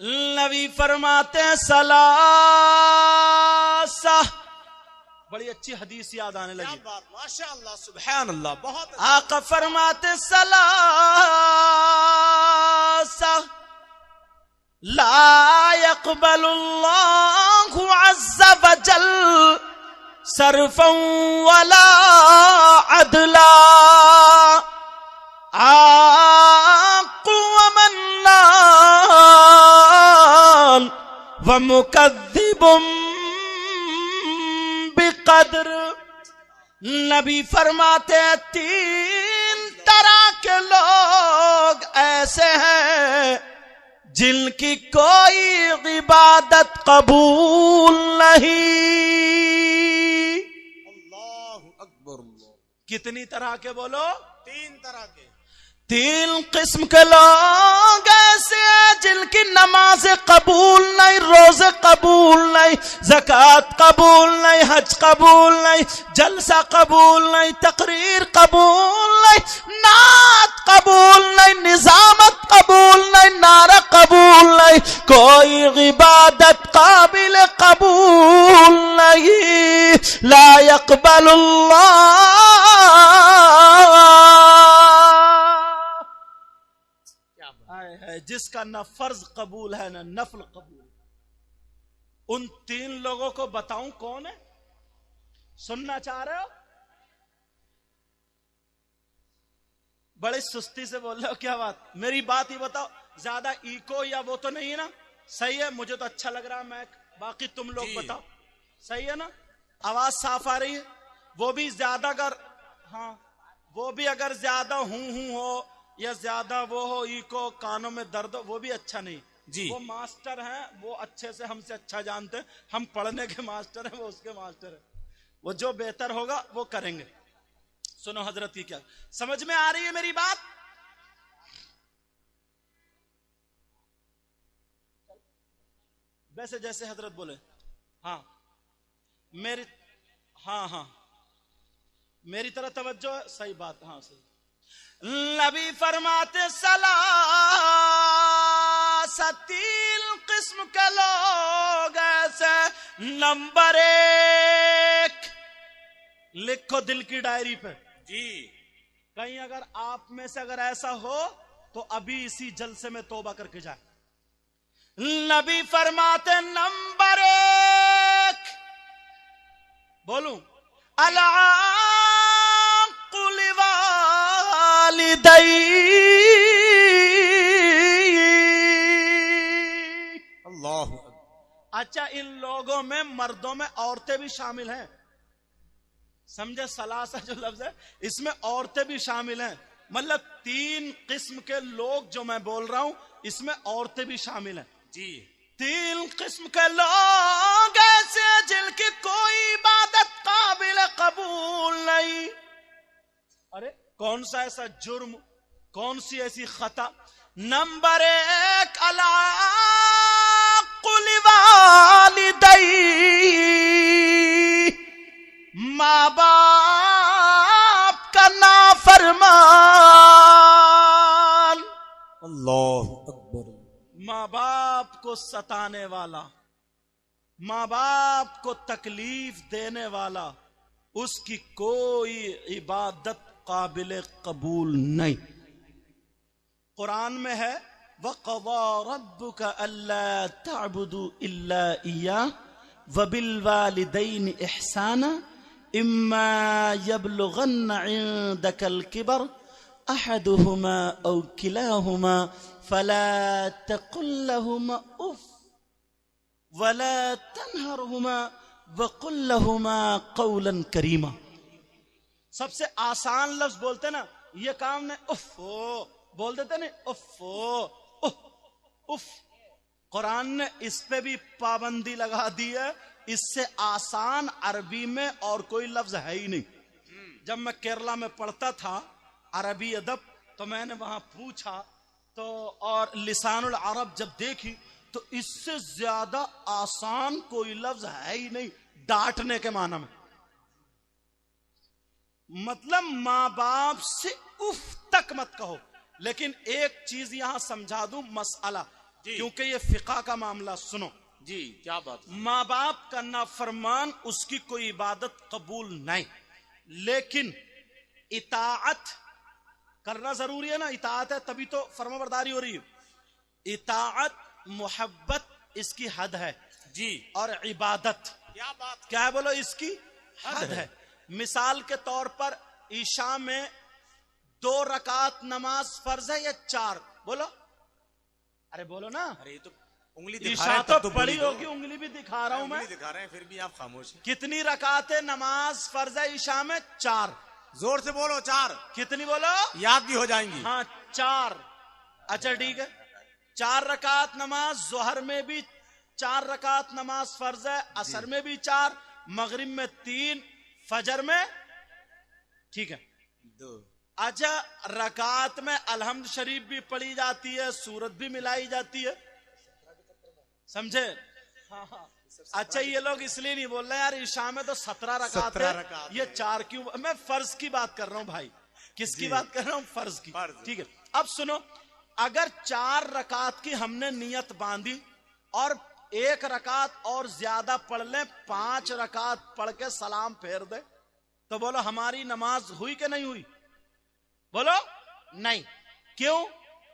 नबी फरमाते सलासा, बड़ी अच्छी हदीस याद आने लगी। बात, माशाअल्लाह, सुभान अल्लाह, बहुत आका फरमाते सलासा ला यक़बलुल्लाहु अज़्ज़ व जल सर्फ़न वला अदला आक़ु व मन्नान व मुकद्दिबुम बिक़द्र। नबी फरमाते हैं 3 तरह के लोग ऐसे हैं जिनकी कोई इबादत कबूल नहीं। अल्लाहु अकबर। कितनी तरह के बोलो? 3 तरह के। 3 किस्म के लोग ऐसे हैं जिनकी नमाज कबूल नहीं, रोजे कबूल नहीं, ज़कात कबूल नहीं, हज कबूल नहीं, जलसा कबूल नहीं, तकरीर कबूल नहीं, नात कबूल नहीं, निजामत कबूल नहीं, नारा कबूल नहीं, कोई इबादत काबिल कबूल नहीं। ला यक़बलुल्लाह, जिसका न फर्ज कबूल है न नफल कबूल। उन 3 लोगों को बताऊं कौन है? सुनना चाह रहे हो? बड़े सुस्ती से बोल रहे हो, क्या बात? मेरी बात ही बताओ, ज्यादा इको या वो तो नहीं है ना? सही है, मुझे तो अच्छा लग रहा है मैं, बाकी तुम लोग बताओ, सही है ना? आवाज साफ आ रही है? वो भी ज्यादा अगर, हाँ, वो भी अगर ज्यादा हूं हो या ज्यादा वो हो, इको, कानों में दर्द हो, वो भी अच्छा नहीं जी। वो मास्टर हैं, वो अच्छे से हमसे अच्छा जानते हैं, हम पढ़ने के मास्टर हैं, वो उसके मास्टर हैं, वो जो बेहतर होगा वो करेंगे। सुनो हजरत की, क्या समझ में आ रही है मेरी बात? वैसे जैसे हजरत बोले, हाँ मेरी, हाँ मेरी तरह तवज्जो है, सही बात, हाँ सही। नबी फरमाते सलासा 3 किस्म के लोग ऐसे। नंबर 1, लिखो दिल की डायरी पे जी, कहीं अगर आप में से अगर ऐसा हो तो अभी इसी जलसे में तौबा करके जाए। नबी फरमाते नंबर 1, बोलूं, अल-आक़ु लिवालिदैहि। अल्लाह। अच्छा, इन लोगों में मर्दों में औरतें भी शामिल हैं, समझे? सलासा जो लफ्ज है इसमें औरतें भी शामिल हैं, मतलब 3 किस्म के लोग जो मैं बोल रहा हूं इसमें औरतें भी शामिल हैं जी। 3 किस्म के लोग ऐसे जिनकी कोई इबादत काबिल कबूल नहीं। अरे कौन सा ऐसा जुर्म, कौन सी ऐसी खता? नंबर 1, अल-आक़ु लिवालिदैहि, माँ बाप का नाफरमान। अल्लाह अकबर। माँ बाप को सताने वाला, माँ बाप को तकलीफ देने वाला, उसकी कोई इबादत काबिल कबूल नहीं। कुरान में है, वक़ज़ा रब्बुका अल्ला तअबुदू इल्ला इय्याह व बिल वालिदैनि इहसाना इम्मा यबलुगन्न इंदकल किबर अहदुहुमा औ किलाहुमा फला तकुल लहुमा उफ वला तनहरहुमा वकुल लहुमा कौलन करीमा। सबसे आसान लफ्ज बोलते ना, ये काम ने उफ़ बोल देते ना, उफ़ उफ़। कुरान ने इस पे भी पाबंदी लगा दी है, इससे आसान अरबी में और कोई लफ्ज है ही नहीं। जब मैं केरला में पढ़ता था अरबी अदब, तो मैंने वहां पूछा तो, और लिसानुल अरब जब देखी तो इससे ज्यादा आसान कोई लफ्ज है ही नहीं डांटने के माना में। मतलब मां बाप से उफ तक मत कहो। लेकिन एक चीज यहां समझा दूं, मसला जी। क्योंकि ये फिका का मामला। सुनो जी, क्या बात। माँ बाप का नाफरमान उसकी कोई इबादत कबूल नहीं, लेकिन इताअत करना जरूरी है ना। इताअत है तभी तो फर्माबरदारी हो रही है। इताअत मोहब्बत इसकी हद है जी, और इबादत क्या बात। क्या है बोलो, इसकी हद है। मिसाल के तौर पर ईशा में 2 रकात नमाज फर्ज है या 4? बोलो, अरे बोलो ना। अरे ये तो उंगली दिखा ईशा रहे हैं, तो तब पड़ी बोली दो। होगी, उंगली भी दिखा रहा हूं मैं। उंगली दिखा रहे हैं फिर भी आप खामोश हैं। कितनी रकातें नमाज फर्ज है ईशा में? 4। जोर से बोलो, 4। कितनी बोलो? याद भी हो जाएंगी। हाँ 4। अच्छा ठीक है, 4 रकात नमाज जोहर में भी 4 रकात नमाज फर्ज है, असर में भी 4, मगरिब में 3, फजर में ठीक है 2। अच्छा रकात में अलहम्द शरीफ भी पढ़ी जाती है, सूरत भी मिलाई जाती है, समझे? हाँ हाँ। अच्छा ये लोग इसलिए नहीं बोल रहे यार ईशा में तो 17 रकात 17 है, रकात ये 4 क्यों? मैं फर्ज की बात कर रहा हूं भाई। किसकी बात कर रहा हूं? फर्ज की। फर्ज। ठीक है, अब सुनो, अगर 4 रकात की हमने नियत बांधी और 1 रकात और ज्यादा पढ़ ले, 5 रकात पढ़ के सलाम फेर दे, तो बोलो हमारी नमाज हुई कि नहीं हुई? बोलो नहीं। क्यों?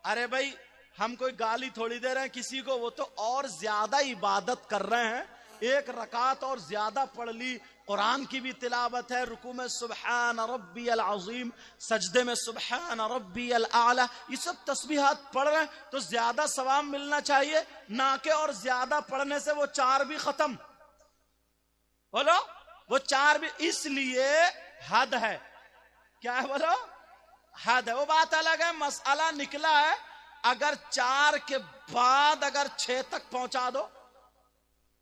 अरे भाई हम कोई गाली थोड़ी दे रहे हैं किसी को, वो तो और ज्यादा इबादत कर रहे हैं। 1 रकात और ज्यादा पढ़ ली, कुरान की भी तिलावत है, रुकू में सुबहान रब्बियल अज़ीम, सजदे में सुबहान रब्बियल आला, ये सब तस्बीहात पढ़ रहे हैं तो ज्यादा सवाब मिलना चाहिए ना कि और ज्यादा पढ़ने से वो 4 भी खत्म। बोलो वो 4 भी, इसलिए हद है। क्या है बोलो? हद है। वो बात अलग है, मसला निकला है। अगर 4 के बाद अगर 6 तक पहुंचा दो,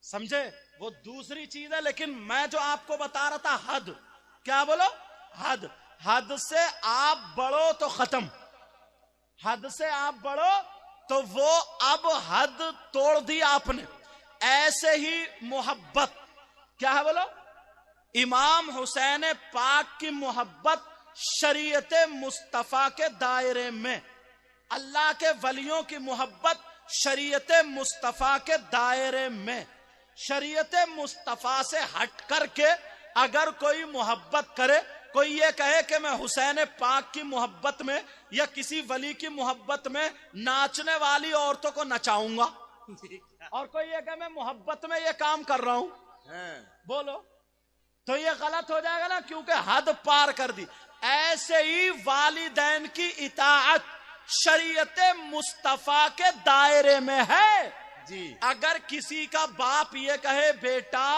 समझे, वो दूसरी चीज है। लेकिन मैं जो आपको बता रहा था हद, क्या बोलो? हद। हद से आप बढ़ो तो खत्म, हद से आप बढ़ो तो वो अब हद तोड़ दी आपने। ऐसे ही मोहब्बत, क्या है बोलो? इमाम हुसैन पाक की मोहब्बत शरीयत मुस्तफा के दायरे में, अल्लाह के वलियों की मोहब्बत शरीयत मुस्तफा के दायरे में। शरीयत मुस्तफा से हट करके अगर कोई मोहब्बत करे, कोई ये कहे कि मैं हुसैन पाक की मोहब्बत में या किसी वली की मोहब्बत में नाचने वाली औरतों को नचाऊंगा, और कोई ये कहे मैं मोहब्बत में ये काम कर रहा हूं, बोलो, तो ये गलत हो जाएगा ना, क्योंकि हद पार कर दी। ऐसे ही वालिदैन की इताअत शरीयत मुस्तफा के दायरे में है जी। अगर किसी का बाप ये कहे बेटा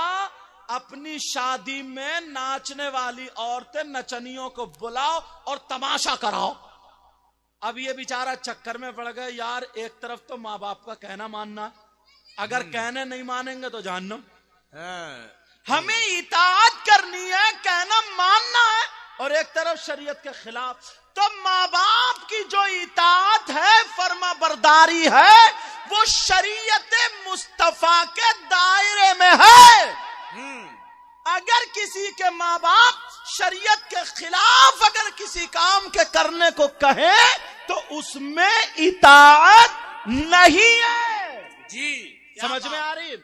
अपनी शादी में नाचने वाली औरतें नचनियों को बुलाओ और तमाशा कराओ, अब ये बेचारा चक्कर में पड़ गए। यार एक तरफ तो माँ बाप का कहना मानना, अगर कहने नहीं मानेंगे तो जहन्नम। हमें इताअत करनी है, कहना मानना है, और एक तरफ शरीयत के खिलाफ। तो माँ बाप की जो इताअत है, फर्मा बरदारी है, वो शरीयत मुस्तफा के दायरे में है। अगर किसी के माँ बाप शरीयत के खिलाफ अगर किसी काम के करने को कहे तो उसमें इताअत नहीं है जी। समझ में आ रही?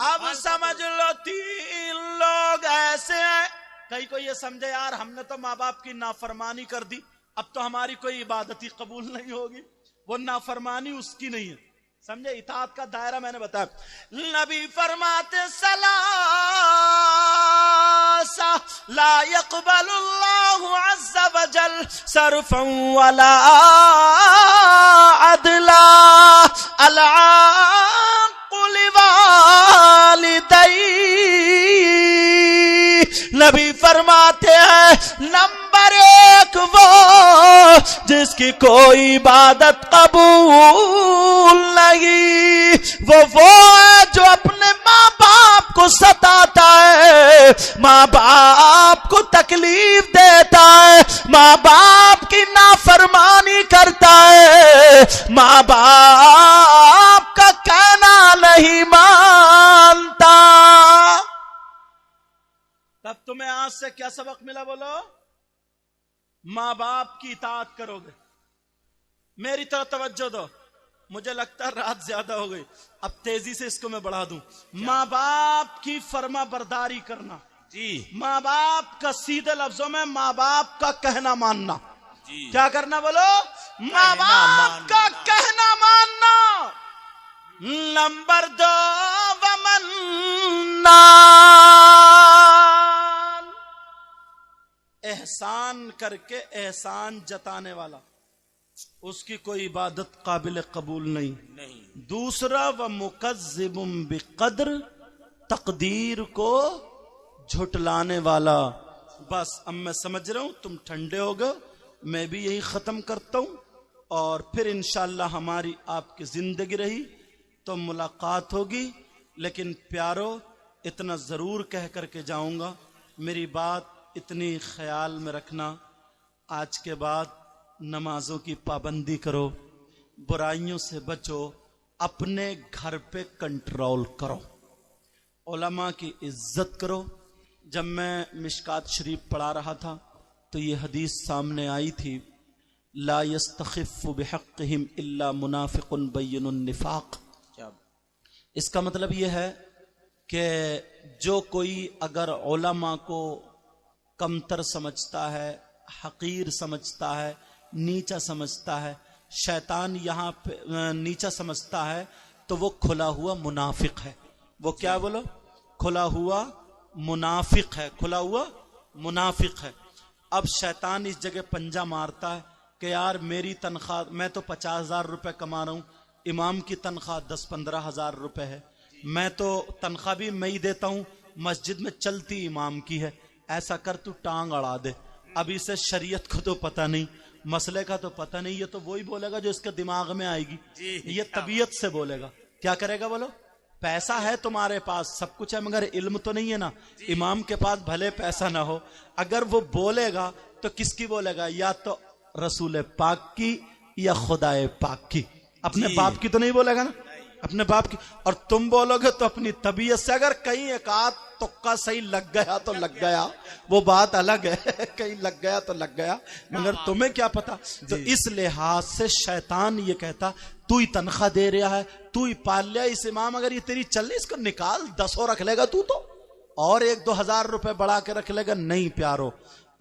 अब समझ लो 3 लोग ऐसे हैं, कहीं को ये समझे यार हमने तो माँ बाप की नाफरमानी कर दी, अब तो हमारी कोई इबादत ही कबूल नहीं होगी। वो नाफरमानी उसकी नहीं है, समझे? इताअत का दायरा मैंने बताया। नबी फरमाते सलासा ला यक़बलुल्लाहु अज़्ज़ व जल सरफ़न वला अदला अल-आक़्क़ु लिवालिदैहि। नबी फरमाते हैं नंबर 1 वो जिसकी कोई इबादत कबूल नहीं, वो है जो अपने माँ बाप को सताता है, माँ बाप को तकलीफ देता है, माँ बाप की नाफरमानी करता है, माँ बाप का कहना नहीं मानता। तब तुम्हें आज से क्या सबक मिला बोलो? माँ बाप की इताअत करोगे। मेरी तरफ तवज्जो दो, मुझे लगता है रात ज्यादा हो गई, अब तेजी से इसको मैं बढ़ा दूं। माँ बाप की फर्मा बरदारी करना जी माँ बाप का, सीधे लफ्जों में माँ बाप का कहना मानना। जी क्या करना बोलो? माँ बाप का कहना मानना। नंबर 2 वमन्ना, एहसान करके एहसान जताने वाला, उसकी कोई इबादत काबिल कबूल नहीं। दूसरा व मुकज़्ज़िबुम बिक़द्र, तकदीर को झुटलाने वाला। बस अब मैं समझ रहा हूं तुम ठंडे हो गए, मैं भी यही खत्म करता हूं और फिर इंशाअल्लाह हमारी आपकी जिंदगी रही तो मुलाकात होगी। लेकिन प्यारो, इतना जरूर कह करके जाऊंगा, मेरी बात इतनी ख्याल में रखना, आज के बाद नमाजों की पाबंदी करो, बुराइयों से बचो, अपने घर पे कंट्रोल करो, उलमा की इज्जत करो। जब मैं मिशकात शरीफ पढ़ा रहा था तो ये हदीस सामने आई थी, ला यस्तखिफ़ु बिहक़्क़िहिम इल्ला मुनाफ़िक़ुन बय्यिनुन निफ़ाक़। इसका मतलब यह है कि जो कोई अगर उलमा को कमतर समझता है, हकीर समझता है, नीचा समझता है, शैतान यहाँ पे नीचा समझता है, तो वो खुला हुआ मुनाफिक है। वो क्या बोलो? खुला हुआ मुनाफिक है, खुला हुआ मुनाफिक है। अब शैतान इस जगह पंजा मारता है कि यार मेरी तनख्वाह, मैं तो 50,000 रुपए कमा रहा हूं, इमाम की तनख्वाह 10-15 हजार रुपए है, मैं तो तनख्वाह भी मैं ही देता हूं, मस्जिद में चलती इमाम की है, ऐसा कर तू टांग अड़ा दे। अब इसे शरीयत को तो पता नहीं, मसले का तो पता नहीं, ये तो वही बोलेगा जो इसके दिमाग में आएगी, ये तबीयत से बोलेगा। क्या करेगा बोलो? पैसा है तुम्हारे पास, सब कुछ है, मगर इल्म तो नहीं है ना। इमाम के पास भले पैसा ना हो, अगर वो बोलेगा तो किसकी बोलेगा? या तो रसूल पाक की या खुदाए पाक की। अपने बाप की तो नहीं बोलेगा ना, अपने बाप की। और तुम बोलोगे तो अपनी तबीयत से। अगर कहीं एक आध तुक्का सही लग गया तो लग गया, वो बात अलग है, कहीं लग गया तो लग गया, मगर तुम्हें क्या पता। तो इस लिहाज से शैतान ये कहता, तू ही तनख्वाह दे रहा है, तू ही पाल लिया इस इमाम, अगर ये तेरी चल रही, इसको निकाल, 10 रख लेगा तू तो, और 1-2 हजार रुपए बढ़ा के रख लेगा। नहीं प्यारो,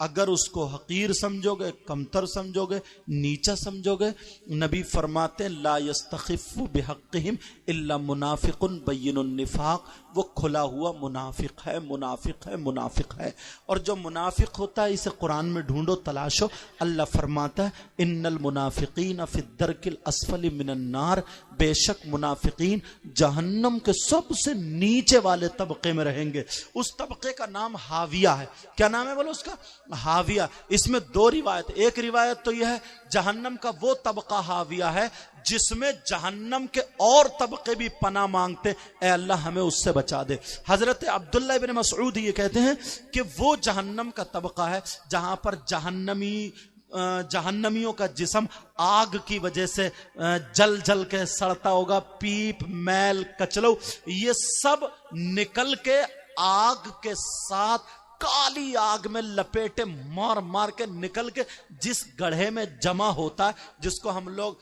अगर उसको हकीर समझोगे, कमतर समझोगे, नीचा समझोगे, नबी फरमाते ला यस्तखिफ़ु बिहक़्क़िहिम इल्ला मुनाफ़िक़ुन बय्यिनुन निफ़ाक़। वो खुला हुआ मुनाफिक है, मुनाफिक है, मुनाफिक है। और जो मुनाफिक होता है इसे कुरान में ढूंढो, तलाशो। अल्लाह फरमाता है इन्नल मुनाफिकीन फ़िद्दरकिल अस्फ़लि मिनन नार, बेशक मुनाफिकीन जहन्नम के सबसे नीचे वाले तबके में रहेंगे। उस तबके का नाम हाविया है। क्या नाम है बोलो उसका? हाविया। इसमें 2 रिवायत, एक रिवायत तो यह है जहन्नम का वो तबका हाविया है जिसमें जहन्नम के और तबके भी पनाह मांगते, ए अल्लाह हमें उससे बचा दे। हजरत अब्दुल्लाह इब्न मसऊद ये कहते हैं कि वो जहन्नम का तबका है जहां पर जहन्नमियों का जिस्म आग की वजह से जल जल के सड़ता होगा, पीप, मैल, कचलो, ये सब निकल के आग के साथ काली आग में लपेटे मार मार के निकल के जिस गड्ढे में जमा होता है, जिसको हम लोग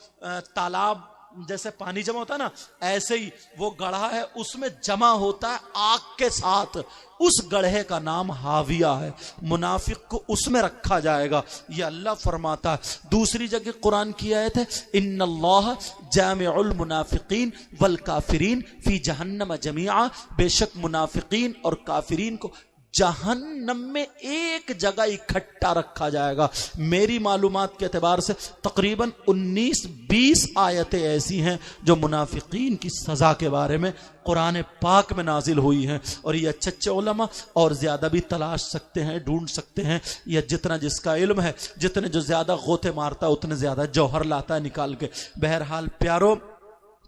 तालाब जैसे पानी जमा होता है ना, ऐसे ही वो गड्ढा है, उसमें जमा होता है आग के साथ। उस गड्ढे का नाम हाविया है। मुनाफिक को उसमें रखा जाएगा, ये अल्लाह फरमाता है। दूसरी जगह कुरान की आयत है इन्नल्लाह जामिउल मुनाफिकीन वल काफिरीन फी जहन्नम जमीआ, बेशक मुनाफिकीन और काफिरीन को जहन्नम में एक जगह इकट्ठा रखा जाएगा। मेरी मालूमात के एतबार से तकरीबन 19-20 आयतें ऐसी हैं जो मुनाफिकीन की सजा के बारे में कुरान पाक में नाजिल हुई हैं। और ये अच्छे उलमा और ज्यादा भी तलाश सकते हैं, ढूंढ सकते हैं। यह जितना जिसका इल्म है, जितने जो ज्यादा गोते मारता है उतने ज्यादा जौहर लाता है निकाल के। बहरहाल प्यारो,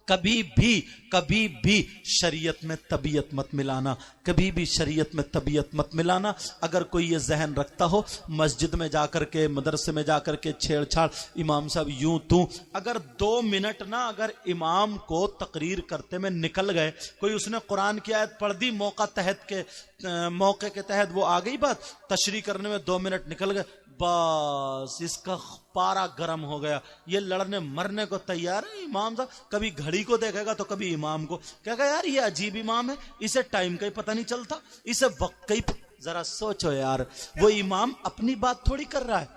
कभी भी शरीयत में तबीयत मत मिलाना, कभी भी शरीयत में तबीयत मत मिलाना। अगर कोई ये जहन रखता हो मस्जिद में जाकर के, मदरसे में जाकर के छेड़छाड़, इमाम साहब यूं तू, अगर 2 मिनट ना अगर इमाम को तकरीर करते में निकल गए, कोई उसने कुरान की आयत पढ़ दी, मौके के तहत वो आ गई बात, तशरीह करने में 2 मिनट निकल गए, बस इसका पारा गर्म हो गया, ये लड़ने मरने को तैयार है। इमाम साहब कभी घड़ी को देखेगा तो कभी इमाम को, कहेगा यार ये अजीब इमाम है, इसे टाइम का ही पता नहीं चलता, इसे वक्त का ही। जरा सोचो यार, वो इमाम अपनी बात थोड़ी कर रहा है,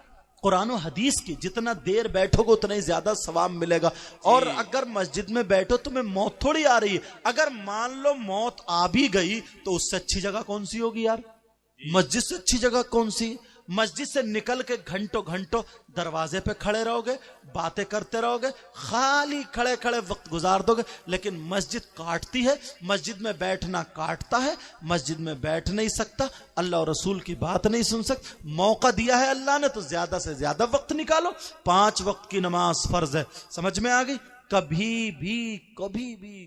कुरान और हदीस की। जितना देर बैठोगे उतना ही ज्यादा सवाब मिलेगा। और अगर मस्जिद में बैठो तुम्हें मौत थोड़ी आ रही है, अगर मान लो मौत आ भी गई तो उससे अच्छी जगह कौन सी होगी यार? मस्जिद से अच्छी जगह कौन सी? मस्जिद से निकल के घंटों घंटों दरवाजे पे खड़े रहोगे, बातें करते रहोगे, खाली खड़े खड़े वक्त गुजार दोगे। लेकिन मस्जिद काटती है, मस्जिद में बैठना काटता है, मस्जिद में बैठ नहीं सकता, अल्लाह और रसूल की बात नहीं सुन सकता। मौका दिया है अल्लाह ने तो ज्यादा से ज्यादा वक्त निकालो। 5 वक्त की नमाज फर्ज है, समझ में आ गई? कभी भी